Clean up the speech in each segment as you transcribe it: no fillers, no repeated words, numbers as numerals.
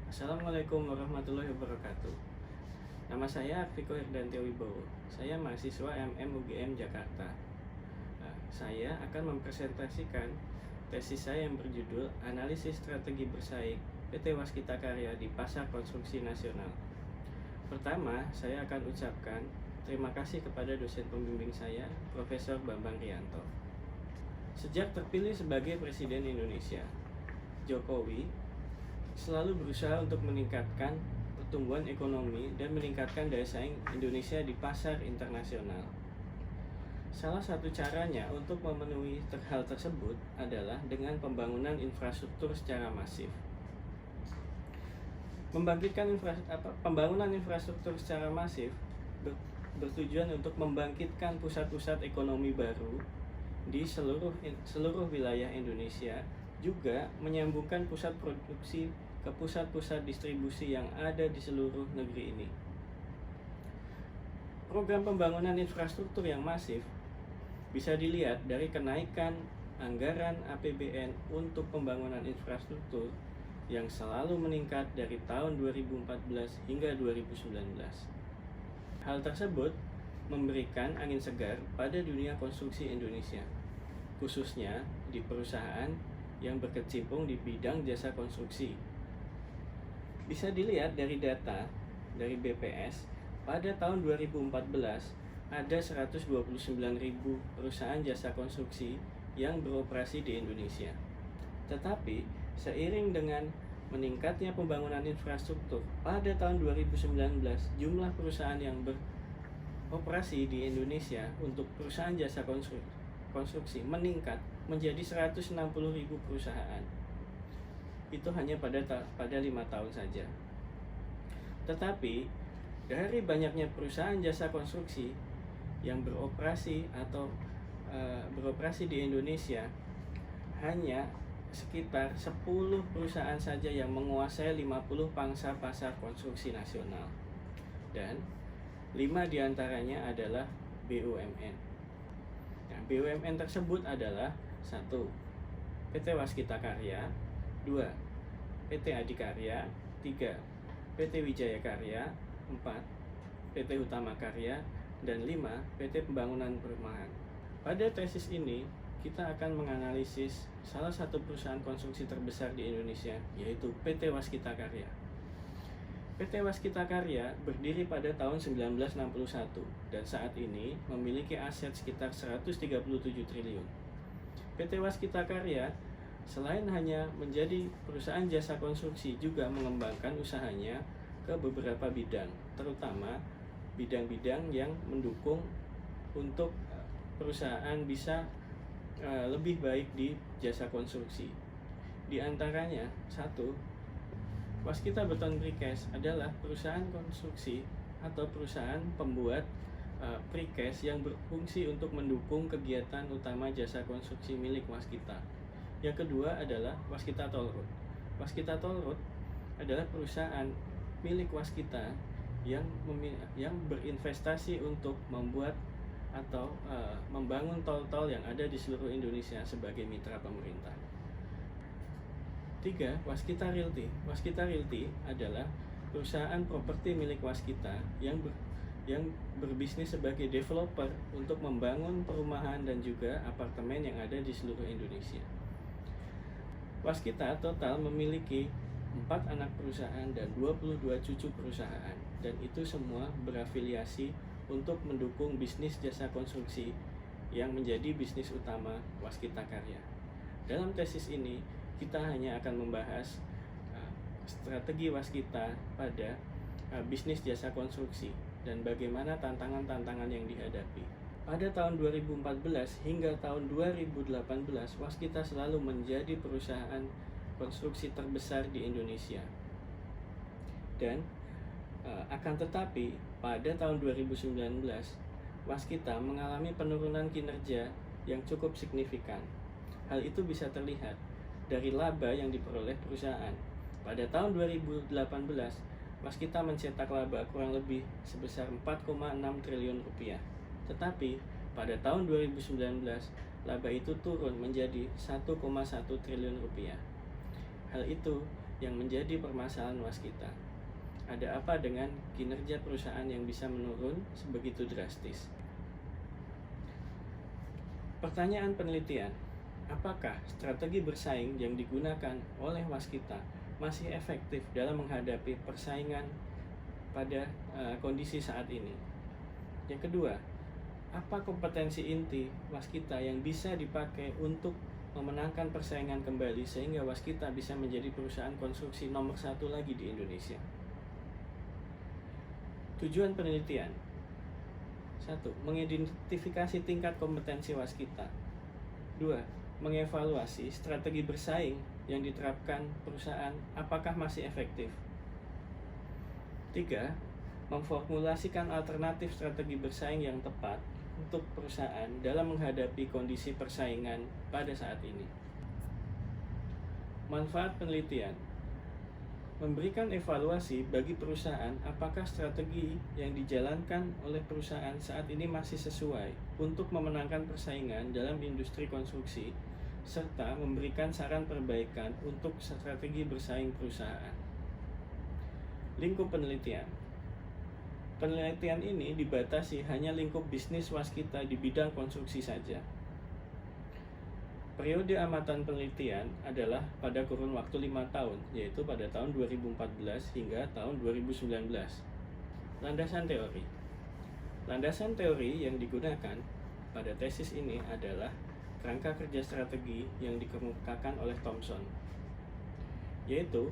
Assalamualaikum warahmatullahi wabarakatuh. Nama saya Akriko Herdantia Wibowo. Saya mahasiswa UGM Jakarta. Saya akan mempresentasikan tesis saya yang berjudul Analisis Strategi Bersaing PT Waskita Karya di Pasar Konstruksi Nasional. Pertama, saya akan ucapkan terima kasih kepada dosen pembimbing saya, Profesor Bambang Rianto. Sejak terpilih sebagai Presiden Indonesia, Jokowi selalu berusaha untuk meningkatkan pertumbuhan ekonomi dan meningkatkan daya saing Indonesia di pasar internasional. Salah satu caranya untuk memenuhi hal tersebut adalah dengan pembangunan infrastruktur secara masif. Pembangunan infrastruktur secara masif bertujuan untuk membangkitkan pusat-pusat ekonomi baru di seluruh wilayah Indonesia, juga menyambungkan pusat produksi ke pusat-pusat distribusi yang ada di seluruh negeri ini. Program pembangunan infrastruktur yang masif bisa dilihat dari kenaikan anggaran APBN untuk pembangunan infrastruktur yang selalu meningkat dari tahun 2014 hingga 2019. Hal tersebut memberikan angin segar pada dunia konstruksi Indonesia, khususnya di perusahaan yang berkecimpung di bidang jasa konstruksi. Bisa dilihat dari data dari BPS, pada tahun 2014 ada 129.000 perusahaan jasa konstruksi yang beroperasi di Indonesia. Tetapi seiring dengan meningkatnya pembangunan infrastruktur, pada tahun 2019 jumlah perusahaan yang beroperasi di Indonesia untuk perusahaan jasa konstruksi meningkat menjadi 160.000 perusahaan. Itu hanya pada 5 tahun saja. Tetapi dari banyaknya perusahaan jasa konstruksi yang beroperasi beroperasi di Indonesia, hanya sekitar 10 perusahaan saja yang menguasai 50 pangsa pasar konstruksi nasional, dan 5 diantaranya adalah BUMN. Nah, BUMN tersebut adalah 1. PT Waskita Karya, 2. PT Adikarya, 3. PT Wijaya Karya, 4. PT Utama Karya, dan 5. PT Pembangunan Perumahan. Pada tesis ini, kita akan menganalisis salah satu perusahaan konstruksi terbesar di Indonesia, yaitu PT Waskita Karya. PT Waskita Karya berdiri pada tahun 1961 dan saat ini memiliki aset sekitar 137 triliun. PT Waskita Karya selain hanya menjadi perusahaan jasa konstruksi, juga mengembangkan usahanya ke beberapa bidang, terutama bidang-bidang yang mendukung untuk perusahaan bisa lebih baik di jasa konstruksi. Di antaranya, 1. Waskita Beton Precast adalah perusahaan konstruksi atau perusahaan pembuat precast yang berfungsi untuk mendukung kegiatan utama jasa konstruksi milik Waskita. Yang kedua adalah Waskita Toll Road. Waskita Toll Road adalah perusahaan milik Waskita yang berinvestasi untuk membuat atau membangun tol-tol yang ada di seluruh Indonesia sebagai mitra pemerintah. 3. Waskita Realty. Waskita Realty adalah perusahaan properti milik Waskita yang berbisnis sebagai developer untuk membangun perumahan dan juga apartemen yang ada di seluruh Indonesia. Waskita total memiliki 4 anak perusahaan dan 22 cucu perusahaan, dan itu semua berafiliasi untuk mendukung bisnis jasa konstruksi yang menjadi bisnis utama Waskita Karya. Dalam tesis ini, kita hanya akan membahas strategi Waskita pada bisnis jasa konstruksi dan bagaimana tantangan-tantangan yang dihadapi. Pada tahun 2014 hingga tahun 2018, Waskita selalu menjadi perusahaan konstruksi terbesar di Indonesia. Dan akan tetapi pada tahun 2019, Waskita mengalami penurunan kinerja yang cukup signifikan. Hal itu bisa terlihat dari laba yang diperoleh perusahaan. Pada tahun 2018, Waskita mencetak laba kurang lebih sebesar 4,6 triliun rupiah. Tetapi pada tahun 2019, laba itu turun menjadi 1,1 triliun rupiah. Hal itu yang menjadi permasalahan waskita. Ada apa dengan kinerja perusahaan yang bisa menurun sebegitu drastis? Pertanyaan penelitian, apakah strategi bersaing yang digunakan oleh waskita masih efektif dalam menghadapi persaingan pada kondisi saat ini? Yang kedua, apa kompetensi inti waskita yang bisa dipakai untuk memenangkan persaingan kembali sehingga waskita bisa menjadi perusahaan konstruksi nomor 1 lagi di Indonesia? Tujuan penelitian: 1. Mengidentifikasi tingkat kompetensi waskita. 2. Mengevaluasi strategi bersaing yang diterapkan perusahaan apakah masih efektif. 3. Memformulasikan alternatif strategi bersaing yang tepat untuk perusahaan dalam menghadapi kondisi persaingan pada saat ini. Manfaat penelitian: memberikan evaluasi bagi perusahaan apakah strategi yang dijalankan oleh perusahaan saat ini masih sesuai untuk memenangkan persaingan dalam industri konstruksi, serta memberikan saran perbaikan untuk strategi bersaing perusahaan. Lingkup penelitian: penelitian ini dibatasi hanya lingkup bisnis waskita di bidang konstruksi saja. Periode amatan penelitian adalah pada kurun waktu 5 tahun, yaitu pada tahun 2014 hingga tahun 2019. Landasan teori. Landasan teori yang digunakan pada tesis ini adalah kerangka kerja strategi yang dikemukakan oleh Thomson, yaitu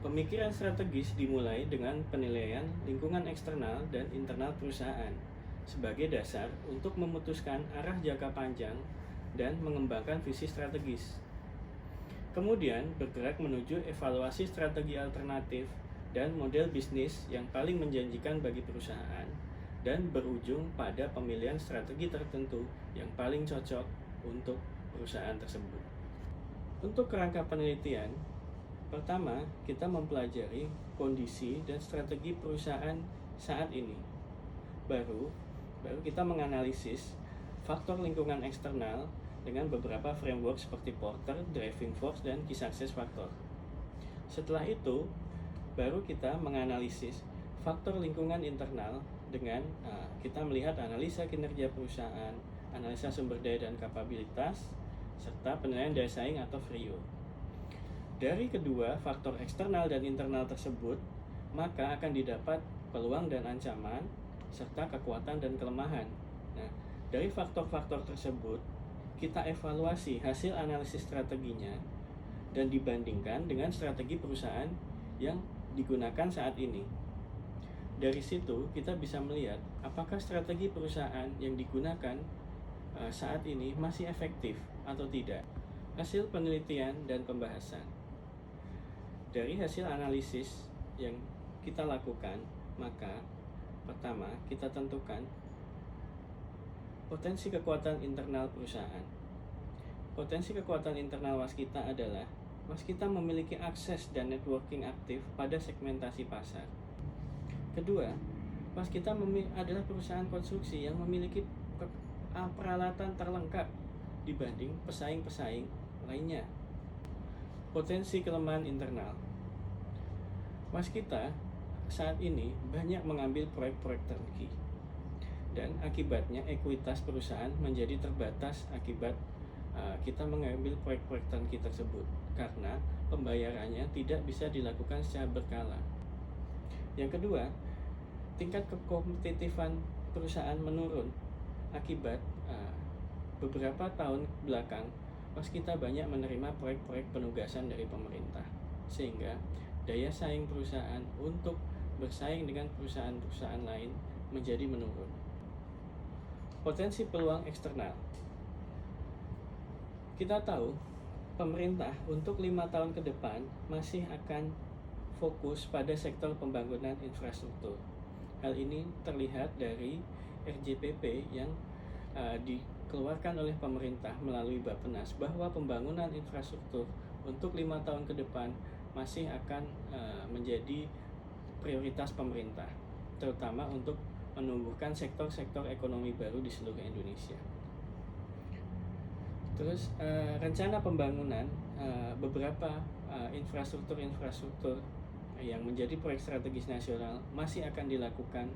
pemikiran strategis dimulai dengan penilaian lingkungan eksternal dan internal perusahaan sebagai dasar untuk memutuskan arah jangka panjang dan mengembangkan visi strategis. Kemudian bergerak menuju evaluasi strategi alternatif dan model bisnis yang paling menjanjikan bagi perusahaan, dan berujung pada pemilihan strategi tertentu yang paling cocok untuk perusahaan tersebut. Untuk kerangka penelitian, pertama kita mempelajari kondisi dan strategi perusahaan saat ini. Baru kita menganalisis faktor lingkungan eksternal dengan beberapa framework seperti Porter, Driving Force, dan Key Success Factor. Setelah itu, baru kita menganalisis faktor lingkungan internal dengan kita melihat analisa kinerja perusahaan, analisa sumber daya dan kapabilitas, serta penilaian daya saing atau FRIO. Dari kedua faktor eksternal dan internal tersebut, maka akan didapat peluang dan ancaman, serta kekuatan dan kelemahan. Nah, dari faktor-faktor tersebut, kita evaluasi hasil analisis strateginya dan dibandingkan dengan strategi perusahaan yang digunakan saat ini. Dari situ, kita bisa melihat apakah strategi perusahaan yang digunakan saat ini masih efektif atau tidak. Hasil penelitian dan pembahasan. Dari hasil analisis yang kita lakukan, maka pertama kita tentukan potensi kekuatan internal perusahaan. Potensi kekuatan internal waskita adalah waskita memiliki akses dan networking aktif pada segmentasi pasar. Kedua, waskita adalah perusahaan konstruksi yang memiliki peralatan terlengkap dibanding pesaing-pesaing lainnya. Potensi kelemahan internal. Waskita saat ini banyak mengambil proyek-proyek turnkey, dan akibatnya ekuitas perusahaan menjadi terbatas akibat kita mengambil proyek-proyek turnkey tersebut karena pembayarannya tidak bisa dilakukan secara berkala. Yang kedua, tingkat kekompetitifan perusahaan menurun akibat beberapa tahun belakang waskita banyak menerima proyek-proyek penugasan dari pemerintah, sehingga daya saing perusahaan untuk bersaing dengan perusahaan-perusahaan lain menjadi menurun. Potensi peluang eksternal. Kita tahu pemerintah untuk 5 tahun ke depan masih akan fokus pada sektor pembangunan infrastruktur. Hal ini terlihat dari RJPP yang dikeluarkan oleh pemerintah melalui Bappenas, bahwa pembangunan infrastruktur untuk 5 tahun ke depan masih akan menjadi prioritas pemerintah, terutama untuk menumbuhkan sektor-sektor ekonomi baru di seluruh Indonesia. Terus rencana pembangunan beberapa infrastruktur yang menjadi proyek strategis nasional masih akan dilakukan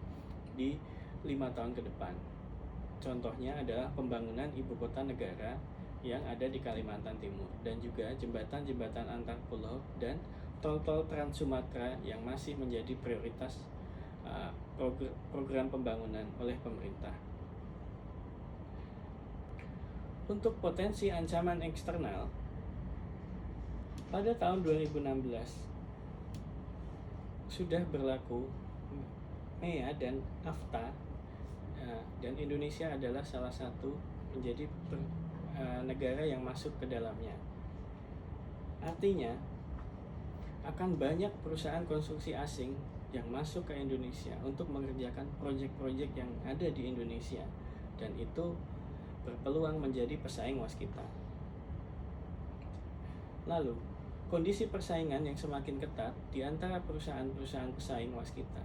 di 5 tahun ke depan. Contohnya adalah pembangunan ibu kota negara yang ada di Kalimantan Timur, dan juga jembatan-jembatan antar pulau dan tol-tol Trans Sumatera yang masih menjadi prioritas program pembangunan oleh pemerintah. Untuk potensi ancaman eksternal, pada tahun 2016 sudah berlaku MEA dan AFTA, dan Indonesia adalah salah satu menjadi negara yang masuk ke dalamnya. Artinya akan banyak perusahaan konstruksi asing yang masuk ke Indonesia untuk mengerjakan proyek-proyek yang ada di Indonesia, dan itu berpeluang menjadi pesaing waskita. Lalu, kondisi persaingan yang semakin ketat di antara perusahaan-perusahaan pesaing waskita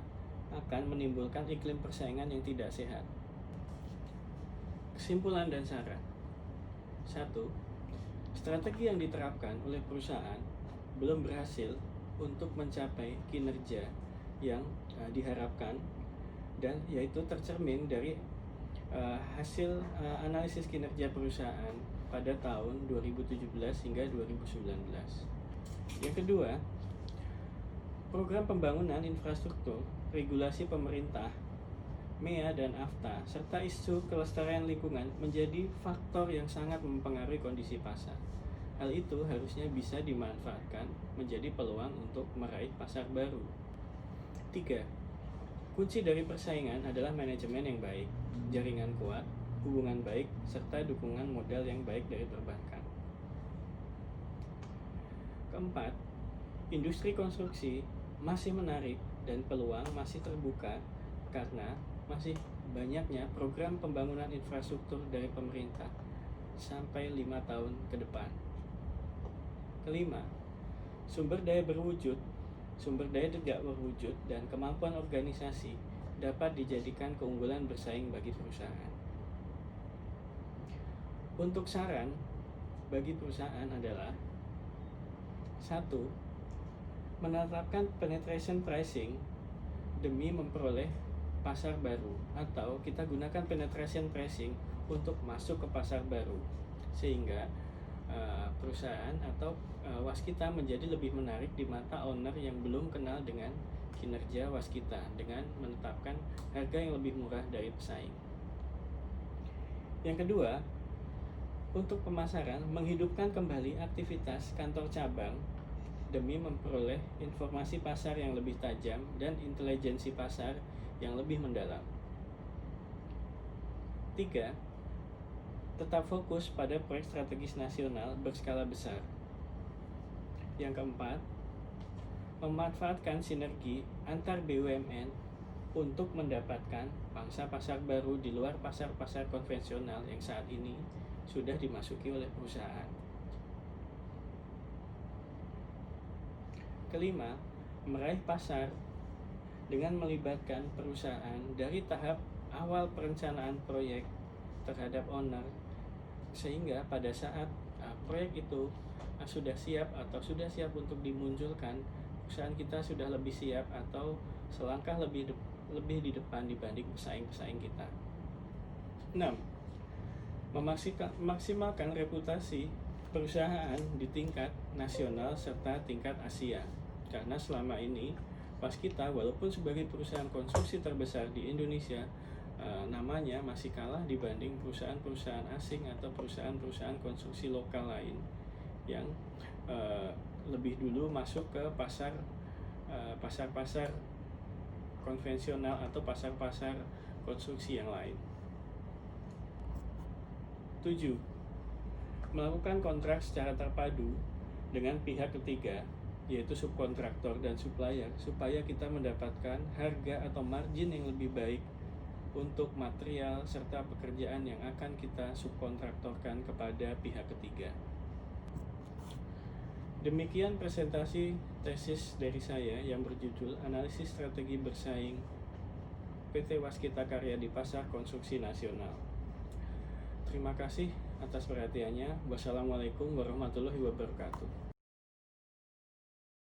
akan menimbulkan iklim persaingan yang tidak sehat. Kesimpulan dan saran. 1. Strategi yang diterapkan oleh perusahaan belum berhasil untuk mencapai kinerja yang diharapkan, dan yaitu tercermin dari hasil analisis kinerja perusahaan pada tahun 2017 hingga 2019. Yang kedua, program pembangunan infrastruktur, regulasi pemerintah, MEA dan AFTA, serta isu kelestarian lingkungan menjadi faktor yang sangat mempengaruhi kondisi pasar. Hal itu harusnya bisa dimanfaatkan menjadi peluang untuk meraih pasar baru. 3. Kunci dari persaingan adalah manajemen yang baik, jaringan kuat, hubungan baik, serta dukungan modal yang baik dari perbankan. Keempat, industri konstruksi masih menarik dan peluang masih terbuka karena masih banyaknya program pembangunan infrastruktur dari pemerintah sampai 5 tahun ke depan. Kelima, sumber daya tegak berwujud dan kemampuan organisasi dapat dijadikan keunggulan bersaing bagi perusahaan. Untuk saran bagi perusahaan adalah: 1. Menetapkan penetration pricing demi memperoleh pasar baru, atau kita gunakan penetration pricing untuk masuk ke pasar baru, sehingga perusahaan atau waskita menjadi lebih menarik di mata owner yang belum kenal dengan kinerja waskita dengan menetapkan harga yang lebih murah dari pesaing. Yang kedua, untuk pemasaran, menghidupkan kembali aktivitas kantor cabang demi memperoleh informasi pasar yang lebih tajam dan intelijensi pasar yang lebih mendalam. 3. Tetap fokus pada proyek strategis nasional berskala besar. Yang keempat, memanfaatkan sinergi antar BUMN untuk mendapatkan pangsa pasar baru di luar pasar-pasar konvensional yang saat ini sudah dimasuki oleh perusahaan. Kelima, meraih pasar dengan melibatkan perusahaan dari tahap awal perencanaan proyek terhadap owner, sehingga pada saat proyek itu sudah siap untuk dimunculkan, perusahaan kita sudah lebih siap atau selangkah lebih di depan dibanding pesaing-pesaing kita. 6. Memaksimalkan reputasi perusahaan di tingkat nasional serta tingkat Asia, karena selama ini waskita walaupun sebagai perusahaan konstruksi terbesar di Indonesia, namanya masih kalah dibanding perusahaan-perusahaan asing atau perusahaan-perusahaan konstruksi lokal lain yang lebih dulu masuk ke pasar-pasar konvensional atau pasar-pasar konstruksi yang lain. 7. Melakukan kontrak secara terpadu dengan pihak ketiga, yaitu subkontraktor dan supplier, supaya kita mendapatkan harga atau margin yang lebih baik untuk material serta pekerjaan yang akan kita subkontraktorkan kepada pihak ketiga. Demikian presentasi tesis dari saya yang berjudul Analisis Strategi Bersaing PT Waskita Karya di Pasar Konstruksi Nasional. Terima kasih atas perhatiannya. Wassalamualaikum warahmatullahi wabarakatuh.